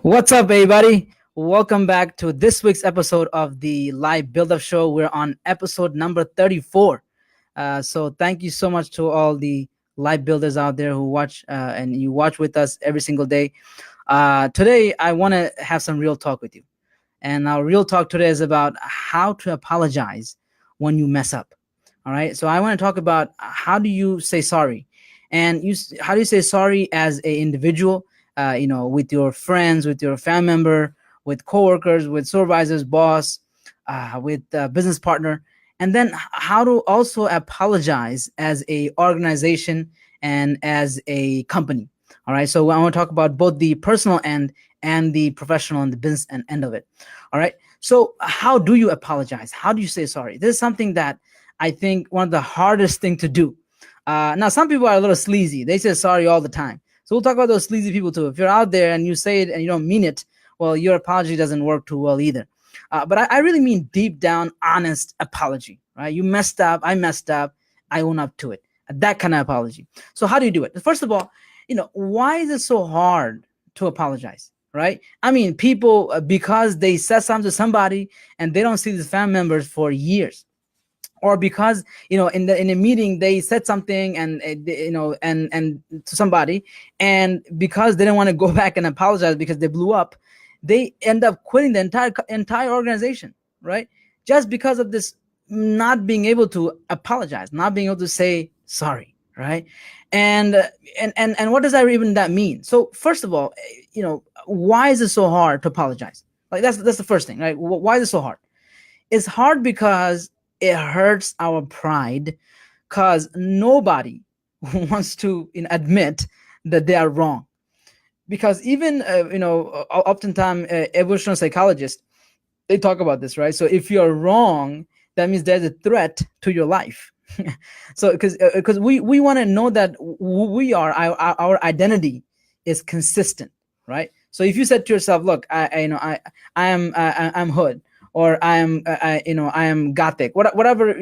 What's up, everybody? Welcome back to this week's episode of the Live Build Up Show. We're on episode number 34. So, thank you so much to all the live builders out there who watch and you watch with us every single day. Today, I want to have some real talk with you. And our real talk today is about how to apologize when you mess up. All right. So, I want to talk about how do you say sorry, and how do you say sorry as an individual, with your friends, with your family member, with coworkers, with supervisors, boss, with business partner, and then how to also apologize as a organization and as a company. All right. So I want to talk about both the personal end and the professional and the business end of it. All right. So how do you apologize? How do you say sorry? This is something that I think one of the hardest thing to do. Now, some people are a little sleazy. They say sorry all the time. So we'll talk about those sleazy people too. If you're out there and you say it and you don't mean it, well, your apology doesn't work too well either. But I really mean deep down, honest apology, right? You messed up. I messed up. I own up to it. That kind of apology. So how do you do it? First of all, why is it so hard to apologize, right? I mean, people, because they said something to somebody and they don't see these family members for years, or because in a meeting they said something and and to somebody, and because they didn't want to go back and apologize because they blew up, they end up quitting the entire organization, right? Just because of this, not being able to apologize, not being able to say sorry, right? And what does that mean? So first of all, why is it so hard to apologize? Like that's the first thing, right? Why is it so hard? It's hard because it hurts our pride, because nobody wants to admit that they are wrong. Because even oftentimes evolutionary psychologists, they talk about this, right? So if you're wrong, that means there's a threat to your life. So because we want to know that who we are, our identity is consistent, right? So if you said to yourself, look, I'm hood, or I am gothic, whatever,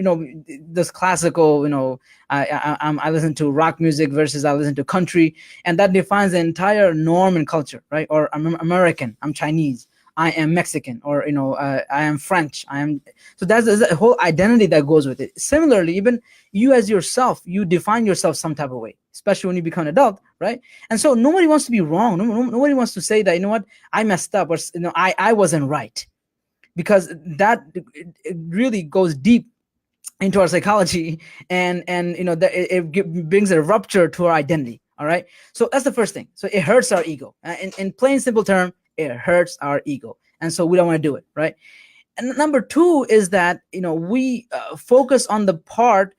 this classical, I listen to rock music versus I listen to country, and that defines the entire norm and culture, right? Or I'm American, I'm Chinese, I am Mexican, or I am French, I am. So there's a whole identity that goes with it. Similarly, even you as yourself, you define yourself some type of way, especially when you become an adult, right? And so nobody wants to be wrong. Nobody wants to say that, what, I messed up, or I wasn't right, because that it really goes deep into our psychology, and that it brings a rupture to our identity. All right. So that's the first thing. So it hurts our ego. In plain simple term, it hurts our ego, and so we don't want to do it, right? And number two is that we focus on the part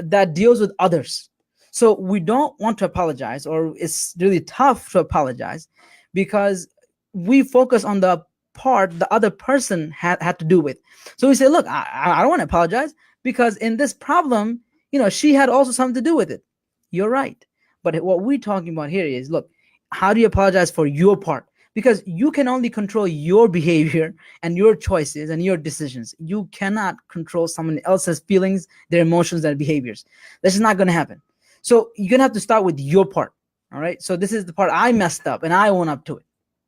that deals with others. So we don't want to apologize, or it's really tough to apologize, because we focus on the part the other person had to do with. So we say, look, I don't want to apologize because in this problem, she had also something to do with it. You're right. But what we're talking about here is, look, how do you apologize for your part? Because you can only control your behavior and your choices and your decisions. You cannot control someone else's feelings, their emotions, their behaviors. This is not going to happen. So you're going to have to start with your part. All right. So this is the part I messed up and I own up to it.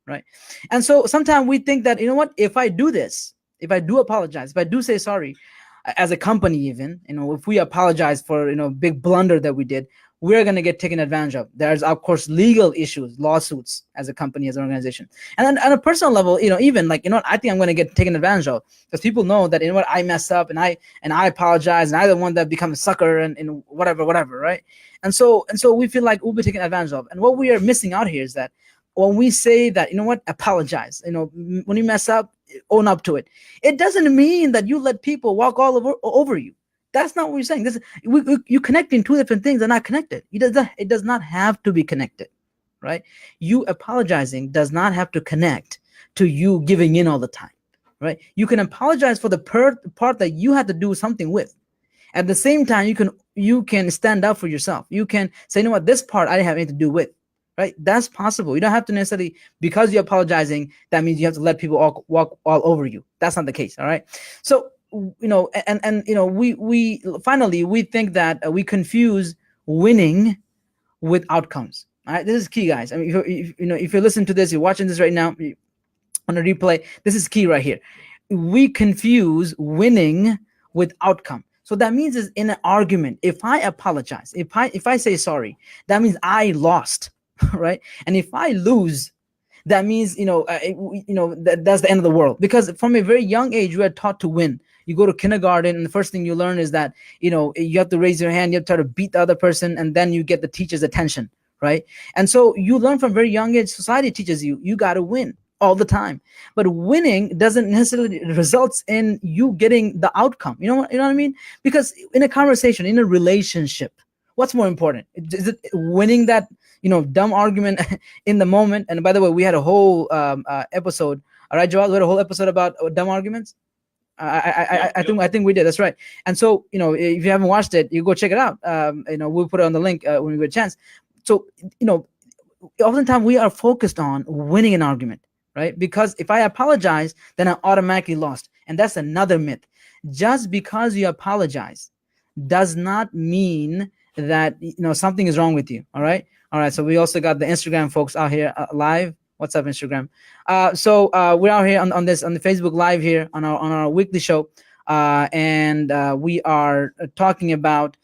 Right. And so sometimes we think that, what, if I do this, if I do apologize, if I do say sorry, as a company, even, if we apologize for, big blunder that we did, we're going to get taken advantage of. There's, of course, legal issues, lawsuits as a company, as an organization. And then on a personal level, even like, what, I think I'm going to get taken advantage of, because people know that, what, I mess up and I apologize, and I'm the one that becomes a sucker and whatever. Right. And so we feel like we'll be taken advantage of. And what we are missing out here is that when we say that, what, apologize, when you mess up, own up to it. It doesn't mean that you let people walk all over you. That's not what we're saying. You connecting two different things. They're not connected. It does not have to be connected, right? You apologizing does not have to connect to you giving in all the time, right? You can apologize for the part that you had to do something with. At the same time, you can stand up for yourself. You can say, what, this part I didn't have anything to do with. Right? That's possible. You don't have to necessarily, because you're apologizing, that means you have to let people walk all over you. That's not the case. All right. So, we finally, we think that we confuse winning with outcomes. All right, this is key, guys. I mean, if you're listening to this, you're watching this right now on a replay. This is key right here. We confuse winning with outcome. So that means is in an argument, if I apologize, if I say sorry, that means I lost, right? And if I lose, that means that's the end of the world, because from a very young age we are taught to win. You go to kindergarten and the first thing you learn is that you have to raise your hand, you have to try to beat the other person, and then you get the teacher's attention, right? And so you learn from very young age, society teaches you got to win all the time. But winning doesn't necessarily results in you getting the outcome. You know what I mean? Because in a conversation, in a relationship, what's more important? Is it winning that dumb argument in the moment? And by the way, we had a whole episode. All right, Joel, we had a whole episode about dumb arguments. I think we did. That's right. And so if you haven't watched it, you go check it out. We'll put it on the link when we get a chance. So oftentimes we are focused on winning an argument, right? Because if I apologize, then I automatically lost, and that's another myth. Just because you apologize does not mean that something is wrong with you. All right. So we also got the Instagram folks out here live. What's up, Instagram? So we're out here on the Facebook Live here on our weekly show, and we are talking about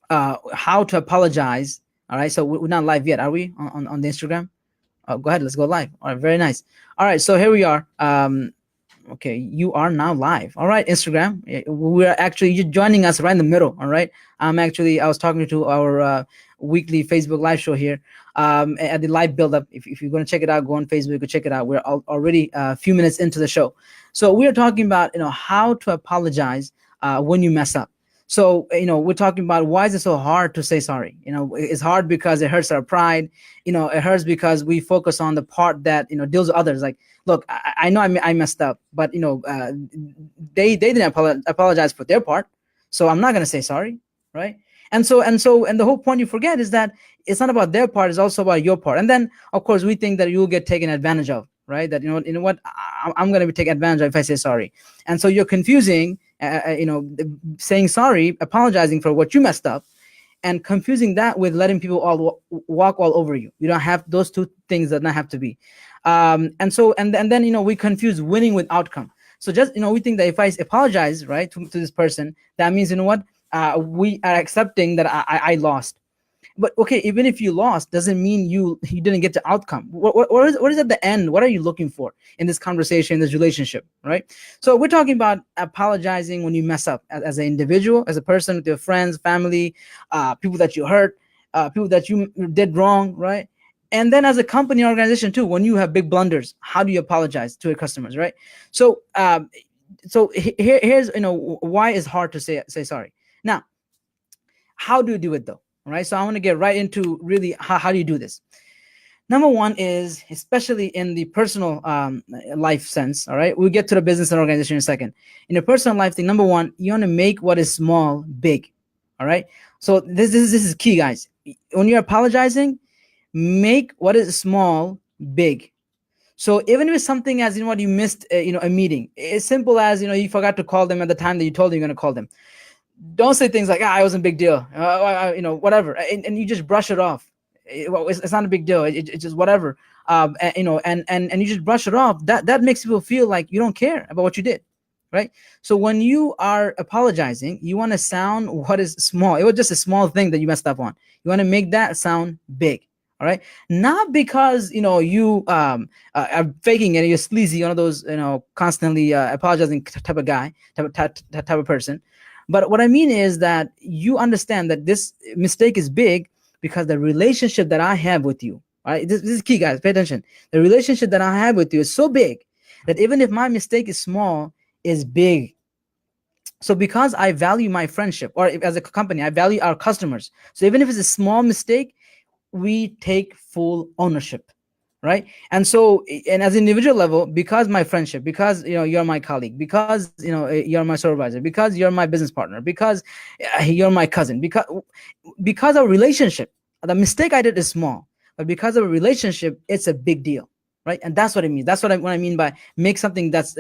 how to apologize. All right. So we're not live yet, are we? On the Instagram? Go ahead. Let's go live. All right. Very nice. All right. So here we are. Okay, you are now live. All right, Instagram. We're actually, you're joining us right in the middle. All right. I was talking to our weekly Facebook live show here at the live build up. If you're going to check it out, go on Facebook, go check it out. We're already a few minutes into the show. So we're talking about, how to apologize when you mess up. So, we're talking about why is it so hard to say sorry? It's hard because it hurts our pride. It hurts because we focus on the part that, deals with others. Like, look, I know I messed up, but, they didn't apologize for their part. So I'm not going to say sorry. Right. And the whole point you forget is that it's not about their part. It's also about your part. And then, of course, we think that you'll get taken advantage of. Right. That, I'm going to be taken advantage of if I say sorry. And so you're confusing saying sorry, apologizing for what you messed up, and confusing that with letting people all walk all over you. You don't have those two things that not have to be. And then we confuse winning with outcome. So just we think that if I apologize, right, to this person, that means we are accepting that I lost. But okay, even if you lost, doesn't mean you didn't get the outcome. What is at the end? What are you looking for in this conversation, in this relationship, right? So we're talking about apologizing when you mess up as an individual, as a person, with your friends, family, people that you hurt, people that you did wrong, right? And then as a company organization too, when you have big blunders, how do you apologize to your customers, right? So here's why it's hard to say sorry. Now, how do you do it though? All right, so I want to get right into really how do you do this. Number one is, especially in the personal life sense, all right, we'll get to the business and organization in a second. In a personal life thing, number one, you want to make what is small big. All right, so this is key, guys. When you're apologizing, make what is small big. So even if it's something as you missed a meeting, as simple as you forgot to call them at the time that you told them you're going to call them. Don't say things like, it wasn't a big deal, whatever, and you just brush it off. It's not a big deal. It's just whatever, and you just brush it off. That makes people feel like you don't care about what you did, right? So when you are apologizing, you want to sound what is small. It was just a small thing that you messed up on. You want to make that sound big. All right, not because you are faking it. You're sleazy, one of those constantly apologizing type of guy, type of person. But what I mean is that you understand that this mistake is big because the relationship that I have with you, right? This is key, guys. Pay attention. The relationship that I have with you is so big that even if my mistake is small, is big. So because I value my friendship, or as a company, I value our customers. So even if it's a small mistake, we take full ownership. Right. And so, and as an individual level, because my friendship, because you're my colleague, because you're my supervisor, because you're my business partner, because you're my cousin, because of relationship, the mistake I did is small, but because of a relationship, it's a big deal. Right. And that's what it means. That's what I mean by make something that's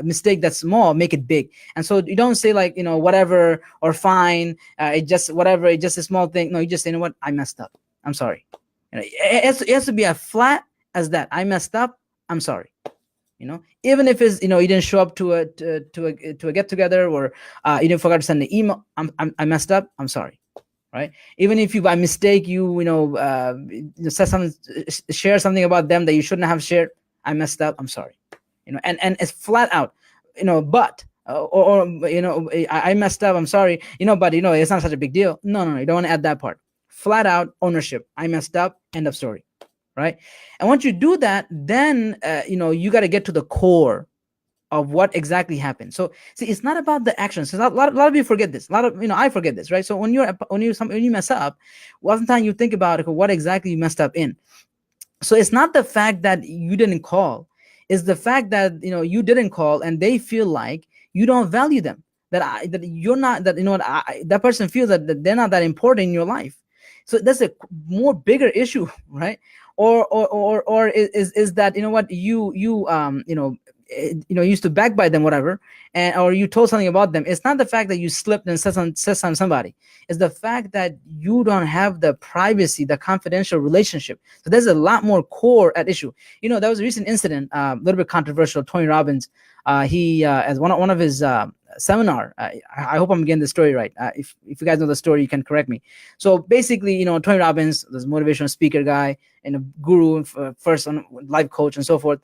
mistake that's small, make it big. And so you don't say like whatever or fine, it just whatever, it's just a small thing. No, you just say, what, I messed up, I'm sorry. It has to be as flat as that. I messed up. I'm sorry. Even if it's, you didn't show up to a get together, or you didn't forget to send an email. I messed up. I'm sorry. Right? Even if you by mistake said something, share something about them that you shouldn't have shared. I messed up. I'm sorry. And it's flat out. But I messed up. I'm sorry. But it's not such a big deal. No, no, no. You don't want to add that part. Flat out ownership. I messed up. End of story. Right? And once you do that, then you got to get to the core of what exactly happened. So see, it's not about the actions. So a lot of you forget this. A lot of I forget this, right? So when you mess up, oftentimes you think about, okay, what exactly you messed up in. So it's not the fact that you didn't call, it's the fact that you didn't call and they feel like you don't value them, that you're not, that that person feels that they're not that important in your life. So that's a more bigger issue, right? Or is that, used to backbite them, whatever, and or you told something about them. It's not the fact that you slipped and said something to somebody. It's the fact that you don't have the privacy, the confidential relationship. So there's a lot more core at issue. There was a recent incident, a little bit controversial. Tony Robbins, he as one of his seminar. I hope I'm getting the story right. If you guys know the story, you can correct me. So basically, Tony Robbins, this motivational speaker guy and a guru, first on life coach and so forth.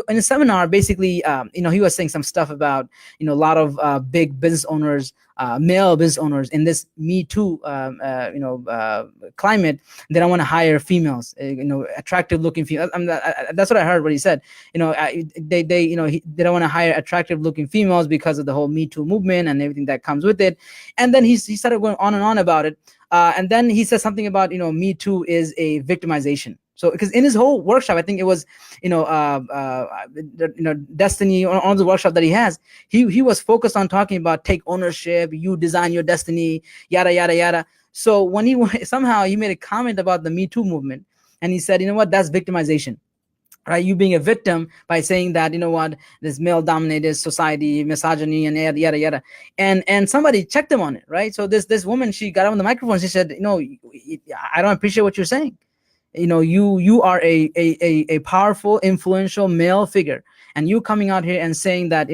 In a seminar, basically, he was saying some stuff about a lot of big business owners, male business owners in this Me Too, climate. They don't want to hire females, attractive looking females. That's what I heard. What he said. They don't want to hire attractive looking females because of the whole Me Too movement and everything that comes with it. And then he started going on and on about it. And then he said something about, Me Too is a victimization. So because in his whole workshop, I think it was, destiny, on the workshop that he has, he was focused on talking about take ownership, you design your destiny, yada, yada, yada. So when somehow he made a comment about the Me Too movement, and he said, that's victimization. Right, you being a victim by saying that, this male dominated society, misogyny, and yada, yada, yada. And somebody checked him on it, right? So this woman, she got on the microphone, she said, I don't appreciate what you're saying. You are a powerful, influential male figure, and you coming out here and saying that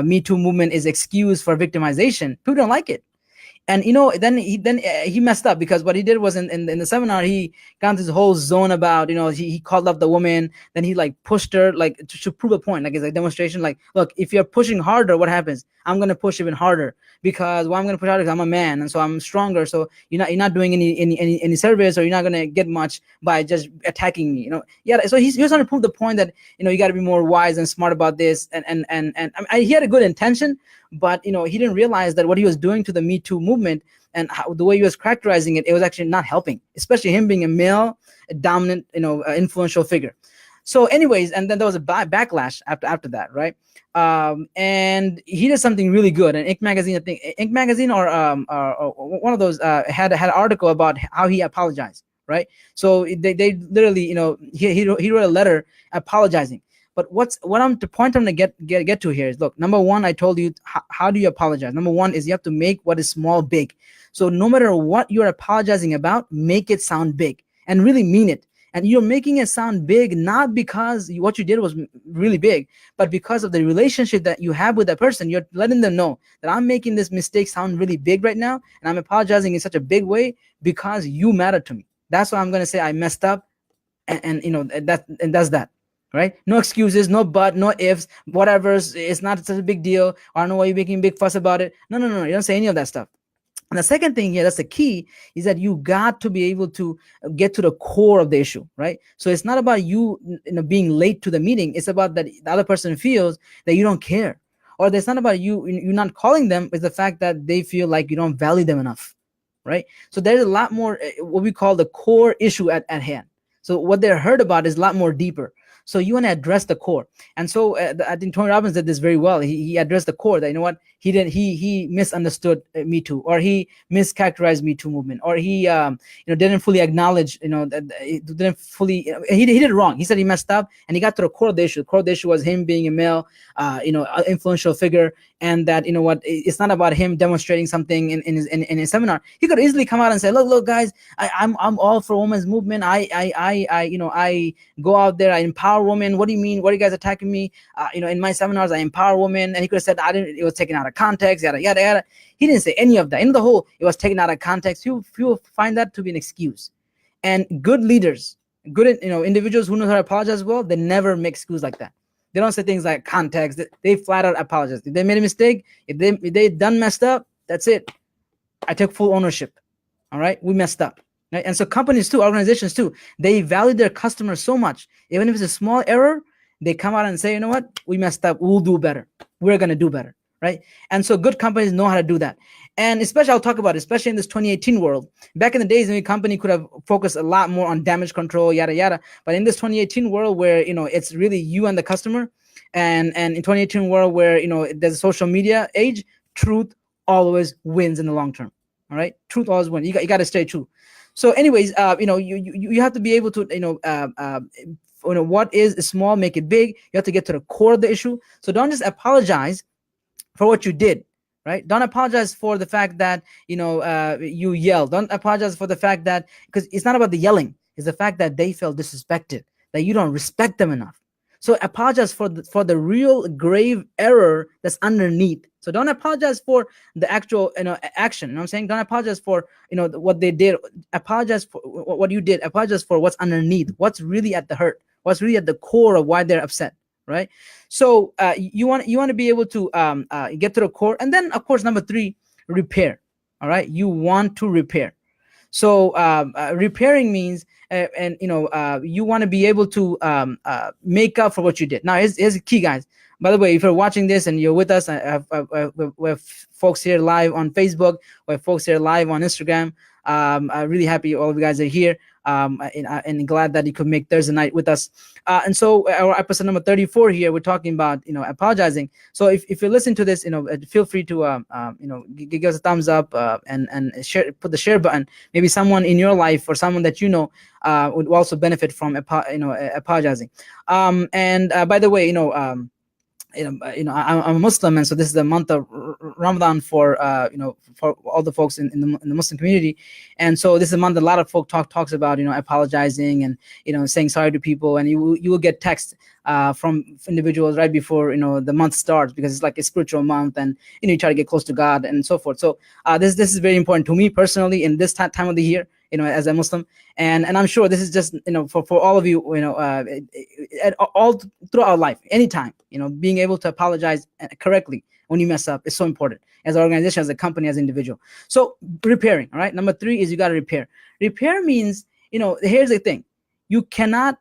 Me Too movement is excuse for victimization. People don't like it. And then he messed up, because what he did was in the seminar, he got into this whole zone about, he called up the woman, then he like pushed her, like to prove a point, like it's a demonstration, like, look, if you're pushing harder, what happens? I'm gonna push even harder, because I'm gonna push harder because I'm a man, and so I'm stronger. So you're not doing any service, or you're not gonna get much by just attacking me. Yeah. So he was trying to prove the point that you got to be more wise and smart about this, and he had a good intention, but he didn't realize that what he was doing to the Me Too movement and the way he was characterizing it, it was actually not helping, especially him being a male, a dominant, influential figure. So anyways, and then there was a backlash after that, right? And he did something really good. And Inc. magazine, I think Inc. magazine or one of those had an article about how he apologized, right? So they literally, he wrote a letter apologizing. But what I'm to point I'm to get to here is, look, number one, I told you, how do you apologize? Number one is you have to make what is small big. So no matter what you're apologizing about, make it sound big and really mean it. And you're making it sound big, not because what you did was really big, but because of the relationship that you have with that person. You're letting them know that I'm making this mistake sound really big right now, and I'm apologizing in such a big way because you matter to me. That's why I'm going to say I messed up, and that's that. Right? No excuses, no but, no ifs, whatever. It's not such a big deal. I don't know why you're making a big fuss about it. No. You don't say any of that stuff. And the second thing here, that's the key, is that you got to be able to get to the core of the issue, right? So it's not about you, being late to the meeting. It's about that the other person feels that you don't care. Or it's not about you not calling them. It's the fact that they feel like you don't value them enough, right? So there's a lot more, what we call the core issue at hand. So what they're heard about is a lot more deeper. So you want to address the core. And so I think Tony Robbins did this very well. He addressed the core, that, you know what, he misunderstood Me Too, or he mischaracterized Me Too movement, or he didn't fully acknowledge, that he didn't fully, he did it wrong. He said he messed up, and he got to the core of the issue. The core of the issue was him being a male, influential figure, and that, it's not about him demonstrating something in his seminar. He could easily come out and say, look, guys, I'm all for women's movement. I go out there, I empower women. What do you mean? What are you guys attacking me? In my seminars, I empower women. And he could have said, I didn't. It was taken out of context. Yada yada yada. He didn't say any of that. In the whole, it was taken out of context. You find that to be an excuse. And good leaders, good individuals who know how to apologize well, they never make excuses like that. They don't say things like context. They flat out apologize. If they made a mistake, if they done messed up, that's it. I took full ownership. All right, we messed up. Right? And so companies too, organizations too, they value their customers so much. Even if it's a small error, they come out and say, you know what, we messed up. We'll do better. We're going to do better. Right? And so good companies know how to do that. And especially, I'll talk about it, especially in this 2018 world. Back in the days, maybe a company could have focused a lot more on damage control, yada, yada. But in this 2018 world where, it's really you and the customer, and in 2018 world where, there's a social media age, truth always wins in the long term. All right? Truth always wins. You got to stay true. So anyways, you have to be able to, what is small, make it big. You have to get to the core of the issue. So don't just apologize for what you did, right? Don't apologize for the fact that, you yelled. Don't apologize for the fact that, because it's not about the yelling. It's the fact that they felt disrespected, that you don't respect them enough. So apologize for the real grave error that's underneath. So don't apologize for the actual, action. You know what I'm saying? Don't apologize for, what they did. Apologize for what you did. Apologize for what's underneath. What's really at the hurt. What's really at the core of why they're upset. Right? So you want to be able to get to the core, and then of course number 3, repair. All right, you want to repair. So repairing means, you want to be able to make up for what you did. Now here's the key, guys. By the way, if you're watching this and you're with us, we have folks here live on Facebook, we have folks here live on Instagram. I'm really happy all of you guys are here. And glad that you could make Thursday night with us. And so our episode number 34 here, we're talking about, apologizing. So if you're listening to this, feel free to, give us a thumbs up and share, put the share button. Maybe someone in your life or someone that would also benefit from, apologizing. And by the way, I'm a Muslim, and so this is the month of Ramadan for for all the folks in the Muslim community, and so this is a month that a lot of folk talks about apologizing and saying sorry to people, and you will get text from individuals right before the month starts, because it's like a spiritual month, and you try to get close to God and so forth. So this is very important to me personally in this time of the year, as a Muslim, and I'm sure this is just for all of you, all throughout our life, anytime, being able to apologize correctly when you mess up is so important, as an organization, as a company, as an individual. So repairing, all right. Number 3 is you got to repair. Repair means, here's the thing, you cannot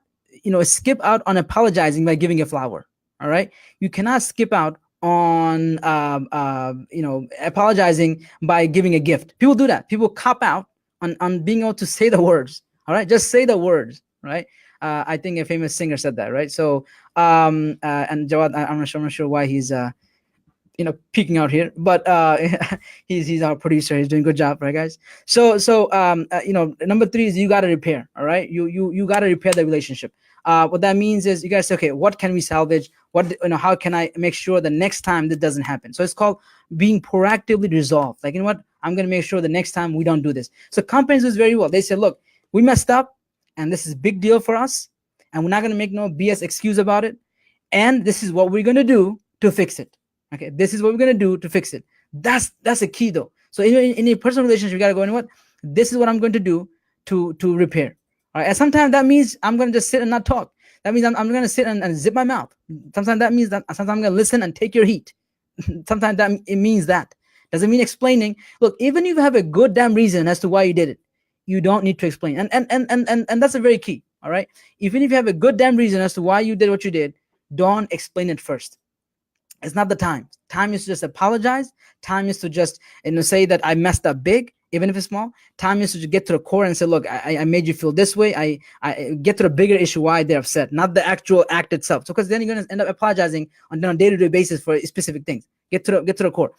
skip out on apologizing by giving a flower. All right, you cannot skip out on apologizing by giving a gift. People do that. People cop out on being able to say the words. All right, just say the words. Right. I think a famous singer said that. Right. So and Jawad, I'm not sure why he's peeking out here, but he's our producer. He's doing a good job, right, guys? So number 3 is you got to repair. All right, you got to repair the relationship. What that means is you guys say, okay, what can we salvage? How can I make sure the next time that doesn't happen? So it's called being proactively resolved. Like, what, I'm going to make sure the next time we don't do this. So companies do this very well. They say, look, we messed up, and this is a big deal for us, and we're not going to make no BS excuse about it, and this is what we're going to do to fix it. Okay, this is what we're going to do to fix it. That's a key, though. So in a personal relationship, you got to go, what, this is what I'm going to do to repair. All right, and sometimes that means I'm going to just sit and not talk. That means I'm going to sit and zip my mouth. Sometimes that means that sometimes I'm going to listen and take your heat. Sometimes it means that. Doesn't mean explaining. Look, even if you have a good damn reason as to why you did it, you don't need to explain. And that's a very key. All right, even if you have a good damn reason as to why you did what you did, don't explain it first. It's not the time. Time is to just apologize. Time is to just say that I messed up big, even if it's small. Time is to get to the core and say, look, I made you feel this way. I get to the bigger issue why they're upset, not the actual act itself. So because then you're gonna end up apologizing on a day-to-day basis for specific things. Get to the core.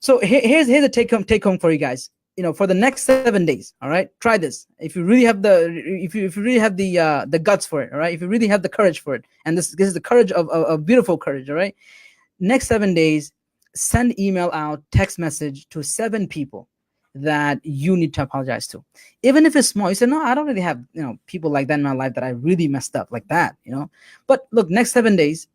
So here's a take home for you guys. For the next 7 days, all right, try this. If you really have if you really have the guts for it, all right, if you really have the courage for it, and this is the courage of beautiful courage, all right. Next 7 days, send email out, text message to 7 people that you need to apologize to, even if it's small. You say, no, I don't really have people like that in my life that I really messed up like that. But look, next 7 days,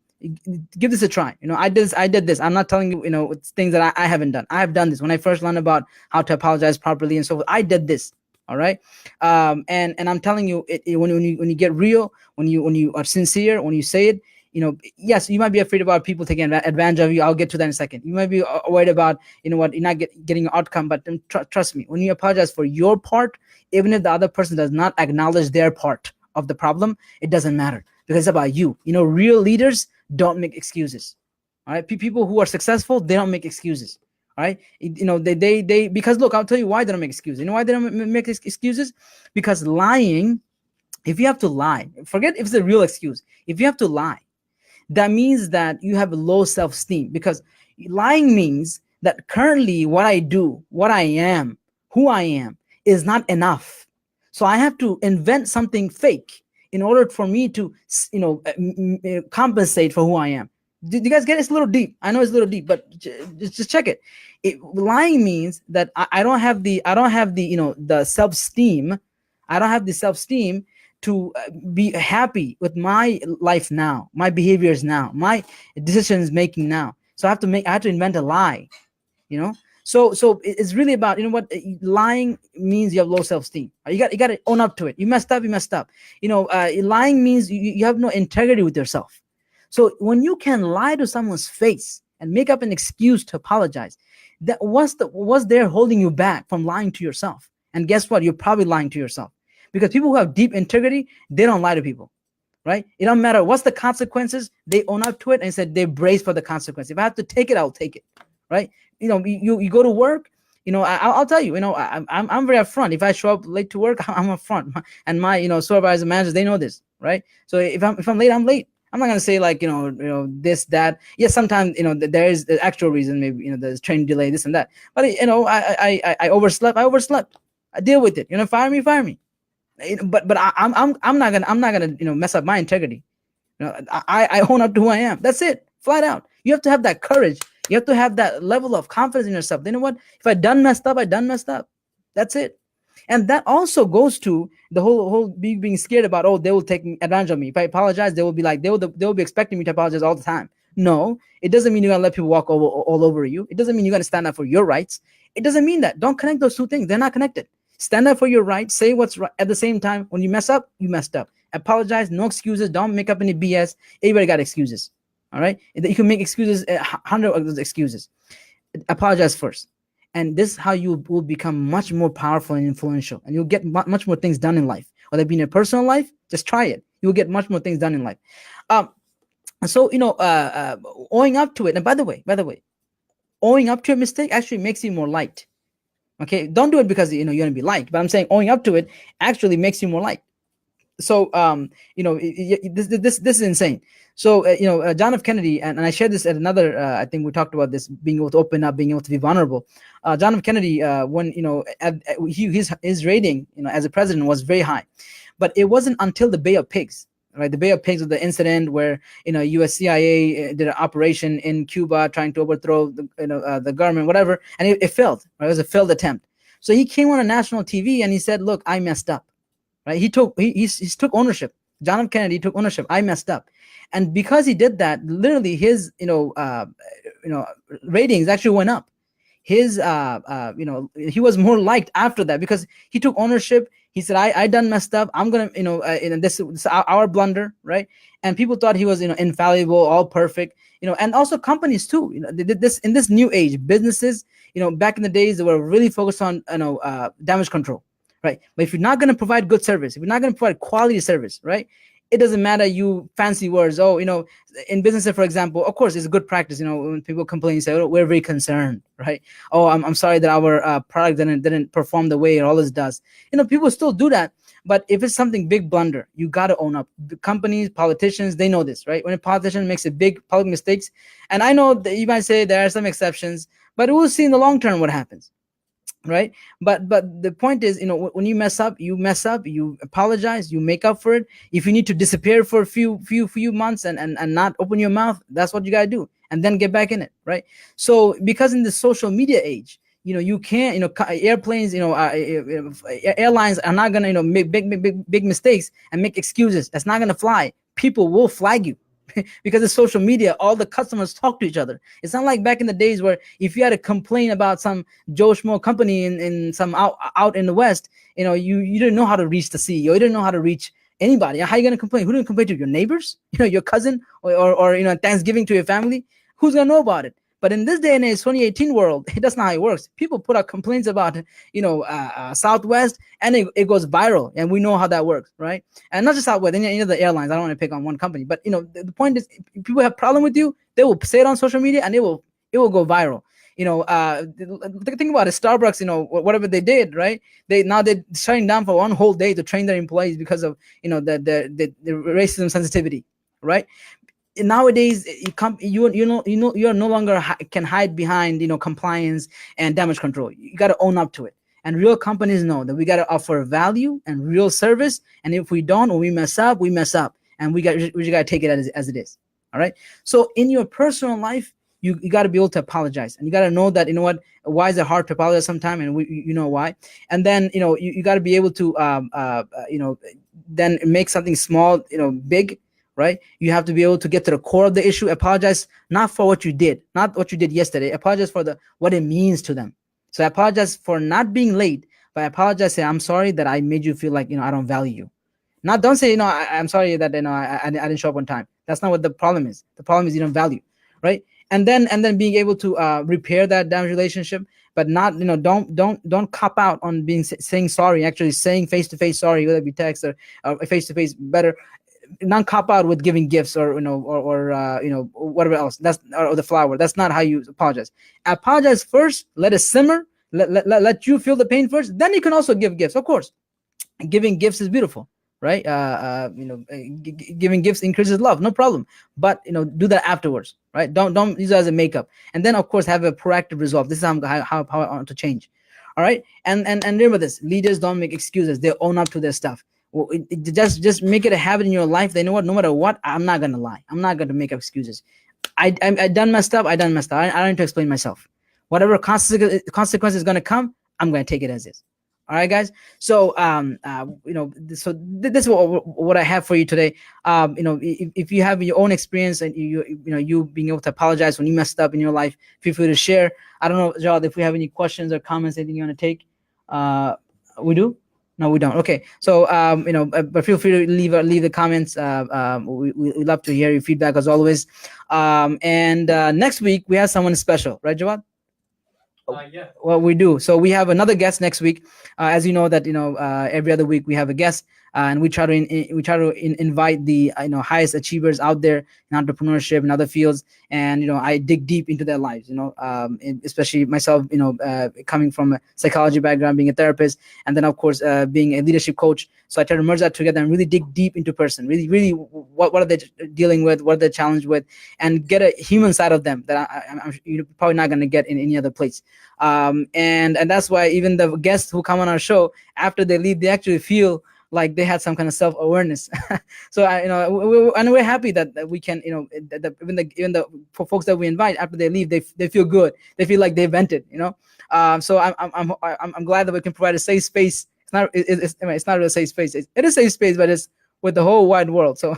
give this a try. I did this. I'm not telling you, it's things that I haven't done. I have done this when I first learned about how to apologize properly and so forth. I did this. All right. And I'm telling you, when you get real, when you are sincere, when you say it, yes, you might be afraid about people taking advantage of you. I'll get to that in a second. You might be worried about, what, you're not getting an outcome, but trust me, when you apologize for your part, even if the other person does not acknowledge their part of the problem, it doesn't matter, because it's about you. Real leaders don't make excuses. All right. People who are successful, they don't make excuses. All right. They because look, I'll tell you why they don't make excuses. You know why they don't make excuses? Because lying, if you have to lie, forget if it's a real excuse. If you have to lie, that means that you have a low self-esteem, because lying means that currently what I do, what I am, who I am is not enough. So I have to invent something fake in order for me to, compensate for who I am. Did you guys get it? It's a little deep. I know it's a little deep, but just check it. Lying means that I don't have the self-esteem. I don't have the self-esteem to be happy with my life now, my behaviors now, my decisions making now. So I have to invent a lie, So it's really about, what lying means. You have low self-esteem. You got to own up to it. You messed up. Lying means you have no integrity with yourself. So when you can lie to someone's face and make up an excuse to apologize, that what's there holding you back from lying to yourself? And guess what? You're probably lying to yourself. Because people who have deep integrity, they don't lie to people, right? It don't matter what's the consequences. They own up to it and said they brace for the consequence. If I have to take it, I'll take it, right? You go to work. I'll tell you. I'm very upfront. If I show up late to work, I'm upfront, and my supervisor, managers, they know this, right? So if I'm late, I'm late. I'm not gonna say like this, that. Yes, sometimes there is the actual reason. Maybe there's train delay, this and that. But I overslept. I deal with it. Fire me, fire me. But I'm not gonna mess up my integrity. I own up to who I am. That's it, flat out. You have to have that courage. You have to have that level of confidence in yourself. You know what? If I done messed up, I done messed up. That's it. And that also goes to the whole being scared about, oh, they will take advantage of me. If I apologize, they will be like, they will be expecting me to apologize all the time. No, it doesn't mean you're gonna let people walk all over you. It doesn't mean you're gonna stand up for your rights. It doesn't mean that. Don't connect those two things. They're not connected. Stand up for your rights. Say what's right. At the same time, when you mess up, you messed up. Apologize. No excuses. Don't make up any BS. Everybody got excuses. All right. You can make excuses, 100 of those excuses. Apologize first. And this is how you will become much more powerful and influential. And you'll get much more things done in life. Whether it be in your personal life, just try it. You'll get much more things done in life. So, owing up to it. And by the way, owing up to a mistake actually makes you more liked. Okay, don't do it because you want to be liked, but I'm saying owing up to it actually makes you more liked. So this is insane. So John F. Kennedy, and I shared this at another. I think we talked about this, being able to open up, being able to be vulnerable. John F. Kennedy, when his rating, as a president was very high, but it wasn't until the Bay of Pigs. Right, the Bay of Pigs was the incident where U.S. CIA did an operation in Cuba trying to overthrow the government, whatever, and it failed. Right? It was a failed attempt. So he came on a national TV and he said, "Look, I messed up." Right? He took ownership. John F. Kennedy took ownership. I messed up, and because he did that, literally his ratings actually went up. His he was more liked after that because he took ownership. He said, I done messed up. I'm gonna this is our blunder, right? And people thought he was infallible, all perfect, and also companies too. This in this new age, businesses, back in the days they were really focused on damage control, right? But if you're not gonna provide good service, if you're not gonna provide quality service, right? It doesn't matter you fancy words. Oh, in business, for example, of course, it's a good practice. When people complain, you say, "Oh, we're very concerned," right? Oh, I'm sorry that our product didn't perform the way it always does. People still do that. But if it's something big blunder, you got to own up. The companies, politicians, they know this, right? When a politician makes a big public mistakes, and I know that you might say there are some exceptions, but we'll see in the long term what happens, right? But the point is, when you mess up, you apologize, you make up for it. If you need to disappear for a few months and not open your mouth, that's what you got to do, and then get back in it, right? So because in the social media age, you can't, airplanes, airlines are not gonna, make big mistakes and make excuses. That's not gonna fly. People will flag you. Because it's social media, all the customers talk to each other. It's not like back in the days where if you had to complain about some Joe Schmo company in some out in the West, you didn't know how to reach the CEO. You didn't know how to reach anybody. How are you gonna complain? Who do you complain to? Your neighbors? Your cousin, or Thanksgiving to your family? Who's gonna know about it? But in this day and age, 2018 world, that's not how it works. People put out complaints about, Southwest, and it goes viral, and we know how that works, right? And not just Southwest, any of the airlines. I don't want to pick on one company, but the point is, if people have problem with you, they will say it on social media, and it will go viral. Think about it. Starbucks, whatever they did, right? They're shutting down for one whole day to train their employees because of the racism sensitivity, right? Nowadays you are no longer can hide behind compliance and damage control. You got to own up to it, and real companies know that we got to offer value and real service, and if we don't, when we mess up, and we got to take it as it is. All right. So in your personal life, you got to be able to apologize, and you got to know that, why is it hard to apologize sometimes, and you know why. And then you got to be able to then make something small big, right? You have to be able to get to the core of the issue. Apologize not for what you did, not what you did yesterday. Apologize for what it means to them. So I apologize for not being late, but I apologize. Say, I'm sorry that I made you feel like I don't value you. Not don't say I'm sorry that I didn't show up on time. That's not what the problem is. The problem is you don't value, right? And then being able to repair that damaged relationship, but not don't cop out on saying sorry. Actually, saying face to face sorry, whether it be text or face to face, better. Not cop out with giving gifts or whatever else. That's or the flower. That's not how you apologize. Apologize first. Let it simmer. Let you feel the pain first. Then you can also give gifts. Of course, giving gifts is beautiful, right? Giving gifts increases love, no problem. But do that afterwards, right? Don't use it as a makeup. And then of course have a proactive resolve. This is how I want to change. All right, and remember this: leaders don't make excuses; they own up to their stuff. Well, just make it a habit in your life. They know what, no matter what, I'm not gonna lie. I'm not gonna make excuses. I done messed up. I done messed up. I don't need to explain myself. Whatever consequence is gonna come, I'm gonna take it as is. All right, guys. So this is what I have for you today. If you have your own experience and you being able to apologize when you messed up in your life, feel free to share. I don't know, Jawad, if we have any questions or comments, anything you want to take. We do. No, we don't. Okay, so but feel free to leave the comments. We love to hear your feedback as always. And next week we have someone special, right, Jawad? Yeah. Well, we do. So we have another guest next week. As you know that every other week we have a guest, and we try to invite the highest achievers out there in entrepreneurship and other fields. And I dig deep into their lives. Especially myself. Coming from a psychology background, being a therapist, and then of course being a leadership coach. So I try to merge that together and really dig deep into person. Really, what are they dealing with? What are they challenged with? And get a human side of them that I'm you're probably not going to get in any other place. And that's why even the guests who come on our show, after they leave, they actually feel like they had some kind of self-awareness. So and we're happy that we can, even the for folks that we invite, after they leave, they feel good. They feel like they vented. So I'm glad that we can provide a safe space. It's not really a safe space. It is a safe space, but it's with the whole wide world. So,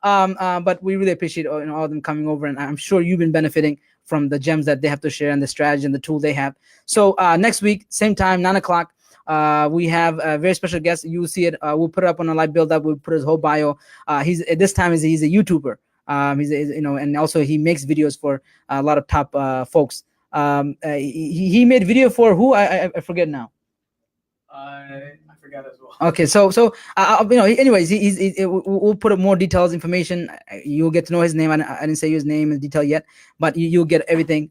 but we really appreciate all of them coming over, and I'm sure you've been benefiting from the gems that they have to share and the strategy and the tool they have. So next week, same time, 9:00. We have a very special guest. You will see it. We'll put it up on a live build up. We'll put his whole bio. He's at this time he's a YouTuber. And also he makes videos for a lot of top folks. He made video for who I forget now. I Okay, anyways, we'll put up more details, information. You'll get to know his name. I didn't say his name in detail yet, but you'll get everything.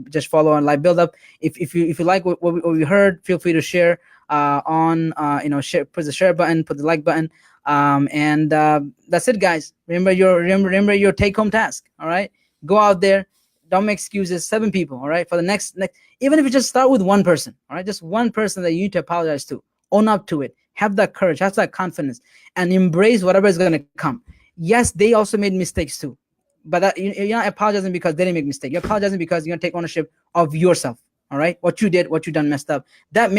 Just follow on Live Build Up. If you like what we heard, feel free to share. On share, put the share button, put the like button. And that's it, guys. Remember your take home task. All right, go out there. Don't make excuses. 7 people. All right, for the next, even if you just start with one person. All right, just one person that you need to apologize to. Own up to it. Have that courage. Have that confidence, and embrace whatever is going to come. Yes, they also made mistakes too, but you're not apologizing because they didn't make mistakes. You're apologizing because you're going to take ownership of yourself. All right, what you did, what you done messed up. That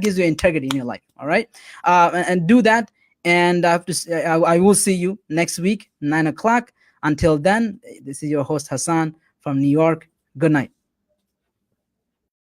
gives you integrity in your life. All right, and do that. And I have to say, I will see you next week, 9 o'clock. Until then, this is your host Hassan from New York. Good night.